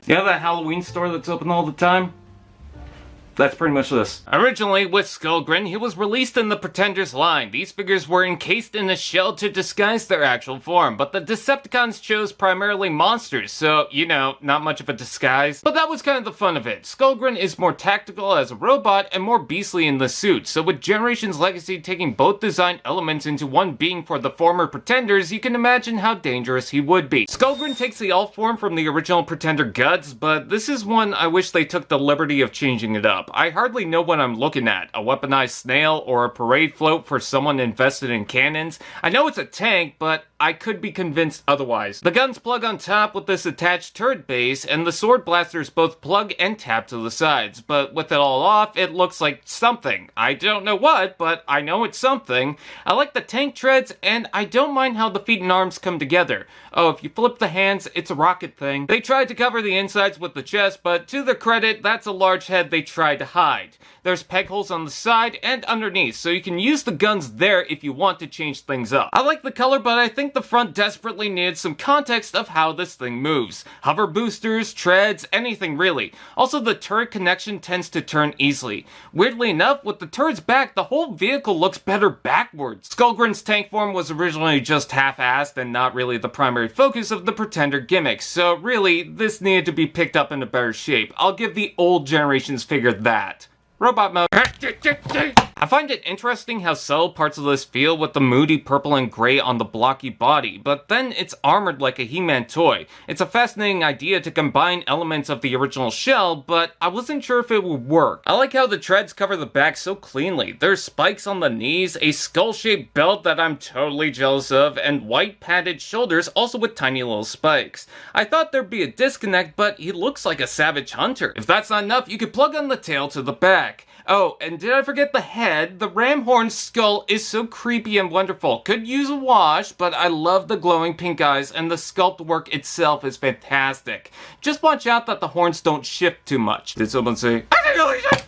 You know that Halloween store that's open all the time? That's pretty much this. Originally, with Skullgrin, he was released in the Pretenders line. These figures were encased in a shell to disguise their actual form, but the Decepticons chose primarily monsters, so, you know, not much of a disguise. But that was kind of the fun of it. Skullgrin is more tactical as a robot and more beastly in the suit, so with Generations Legacy taking both design elements into one being for the former Pretenders, you can imagine how dangerous he would be. Skullgrin takes the alt form from the original Pretender Guts, but this is one I wish they took the liberty of changing it up. I hardly know what I'm looking at, a weaponized snail or a parade float for someone invested in cannons. I know it's a tank, but I could be convinced otherwise. The guns plug on top with this attached turret base, and the sword blasters both plug and tap to the sides, but with it all off, it looks like something. I don't know what, but I know it's something. I like the tank treads, and I don't mind how the feet and arms come together. Oh, if you flip the hands, it's a rocket thing. They tried to cover the insides with the chest, but to their credit, that's a large head they tried to hide. There's peg holes on the side and underneath, so you can use the guns there if you want to change things up. I like the color, but I think the front desperately needed some context of how this thing moves. Hover boosters, treads, anything really. Also, the turret connection tends to turn easily. Weirdly enough, with the turret's back, the whole vehicle looks better backwards. Skullgrin's tank form was originally just half-assed and not really the primary focus of the Pretender gimmick, so really, this needed to be picked up in a better shape. I'll give the old generation's figure that. Robot mode. I find it interesting how subtle parts of this feel with the moody purple and gray on the blocky body, but then it's armored like a He-Man toy. It's a fascinating idea to combine elements of the original shell, but I wasn't sure if it would work. I like how the treads cover the back so cleanly. There's spikes on the knees, a skull-shaped belt that I'm totally jealous of, and white padded shoulders also with tiny little spikes. I thought there'd be a disconnect, but he looks like a savage hunter. If that's not enough, you could plug on the tail to the back. Oh, and did I forget the head? The ram horn skull is so creepy and wonderful. Could use a wash, but I love the glowing pink eyes, and the sculpt work itself is fantastic. Just watch out that the horns don't shift too much. Did someone say,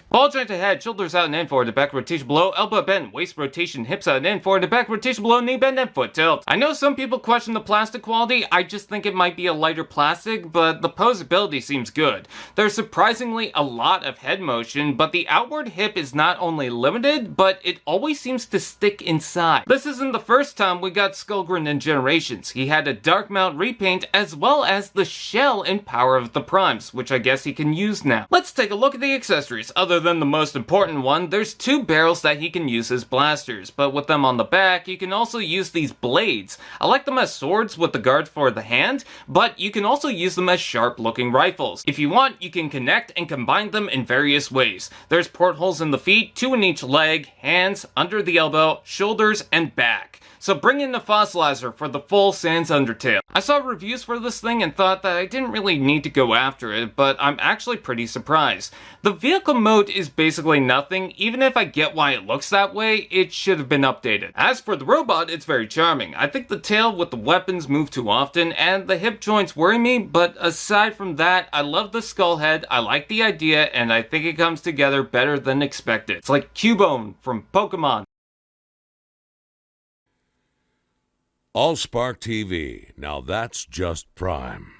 ball joint ahead, shoulders out and in forward, the back rotation below, elbow bend, waist rotation, hips out and in forward, the back rotation below, knee bend and foot tilt. I know some people question the plastic quality, I just think it might be a lighter plastic, but the posability seems good. There's surprisingly a lot of head motion, but the outward hip is not only limited, but it always seems to stick inside. This isn't the first time we got Skullgrin in Generations. He had a dark mount repaint as well as the shell in Power of the Primes, which I guess he can use now. Let's take a look at the accessories. Other than the most important one, there's two barrels that he can use as blasters, but with them on the back, you can also use these blades. I like them as swords with the guard for the hand, but you can also use them as sharp-looking rifles. If you want, you can connect and combine them in various ways. There's portholes in the feet, 2 in each leg, hands, under the elbow, shoulders, and back. So bring in the fossilizer for the full Sans Undertale. I saw reviews for this thing and thought that I didn't really need to go after it, but I'm actually pretty surprised. The vehicle mode is basically nothing. Even if I get why it looks that way, it should have been updated. As for the robot, it's very charming. I think the tail with the weapons move too often, and the hip joints worry me, but aside from that, I love the skull head, I like the idea, and I think it comes together better than expected. It's like Cubone from Pokemon. Allspark TV. Now that's just prime.